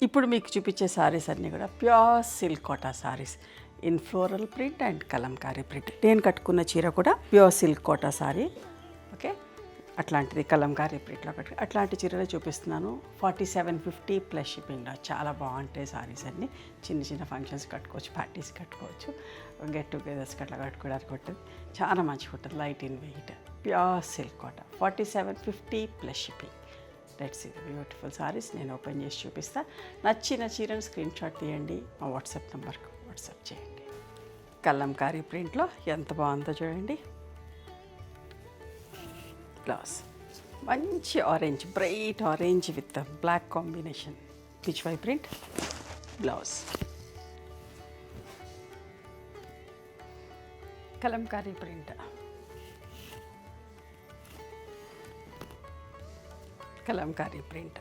ఇప్పుడు మీకు చూపించే సారీస్ అన్నీ కూడా pure silk Kota saris in floral print and Kalamkari print. నేను కట్టుకున్న చీర కూడా pure silk Kota sari. Okay, అట్లాంటిది కలంకారీ ప్రింట్లో అట్లాంటి చీరలే చూపిస్తున్నాను. 4750 ప్లస్ షిప్పింగ్లో చాలా బాగుంటాయి సారీస్ అన్నీ. చిన్న చిన్న ఫంక్షన్స్ కట్టుకోవచ్చు, పార్టీస్ కట్టుకోవచ్చు, గెట్ టుగెదర్స్కి అట్లా కట్టుకోవడానికి ఉంటుంది. చాలా మంచిగా ఉంటుంది, light in weight, pure silk Kota. 4750 plus shipping. Let's see the beautiful saris. నేను ఓపెన్ చేసి చూపిస్తా. నచ్చిన చీరను స్క్రీన్ షాట్ తీయండి, మా వాట్సాప్ నెంబర్కి వాట్సాప్ చేయండి. కలంకారీ ప్రింట్లో ఎంత బాగుందో చూడండి. బ్లౌజ్ మంచి orange, bright orange with black combination, Pichwai print blouse. Kalamkari print, Kalamkari print.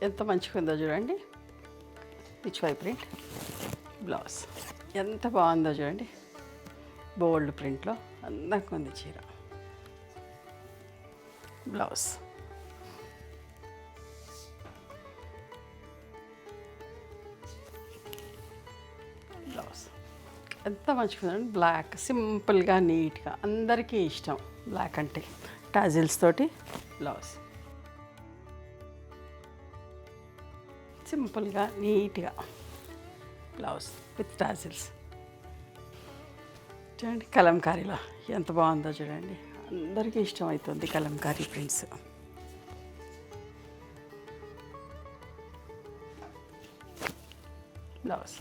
ఎంత మంచిగా ఉందో చూడండి. పిచ్వై ప్రింట్ బ్లౌజ్ ఎంత బాగుందో చూడండి. బోల్డ్ ప్రింట్లో అందంగా ఉంది చీర. బ్లౌజ్ బ్లౌజ్ ఎంత మంచిగా ఉందండి. బ్లాక్, సింపుల్గా నీట్గా, అందరికీ ఇష్టం బ్లాక్ అంటే. టాజిల్స్ తోటి బ్లౌజ్, సింపుల్గా నీట్గా బ్లౌజ్ విత్ టాజిల్స్. చూడండి కలంకారీలో ఎంత బాగుందో చూడండి. అందరికీ ఇష్టం అవుతుంది కలంకారీ ప్రింట్స్. బ్లౌజ్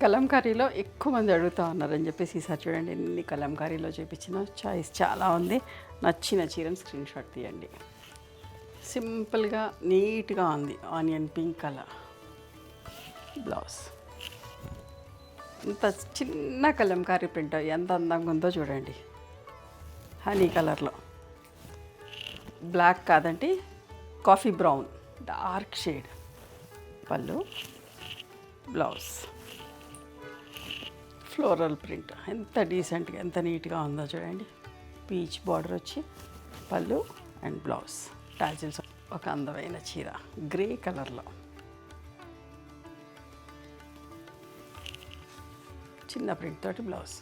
కలంకారీలో ఎక్కువ మంది అడుగుతూ ఉన్నారని చెప్పేసి ఈసారి చూడండి ఎన్ని కలంకారీలో చూపించిన. చాయిస్ చాలా ఉంది. నచ్చిన చీరను స్క్రీన్ షాట్ తీయండి. సింపుల్గా నీట్గా ఉంది, ఆనియన్ పింక్ కలర్ బ్లౌజ్. ఇంత చిన్న కలంకారీ ప్రింట్ ఎంత అందంగా ఉందో చూడండి. హనీ కలర్లో, బ్లాక్ కాదండి, కాఫీ బ్రౌన్, డార్క్ షేడ్. పళ్ళు, బ్లౌజ్ ఫ్లోరల్ ప్రింట్ ఎంత డీసెంట్గా, ఎంత నీట్గా ఉందో చూడండి. పీచ్ బార్డర్ వచ్చి పళ్ళు అండ్ బ్లౌజ్. టాజిల్స్. ఒక అందమైన చీర గ్రే కలర్లో, చిన్న ప్రింట్ తోటి బ్లౌజ్.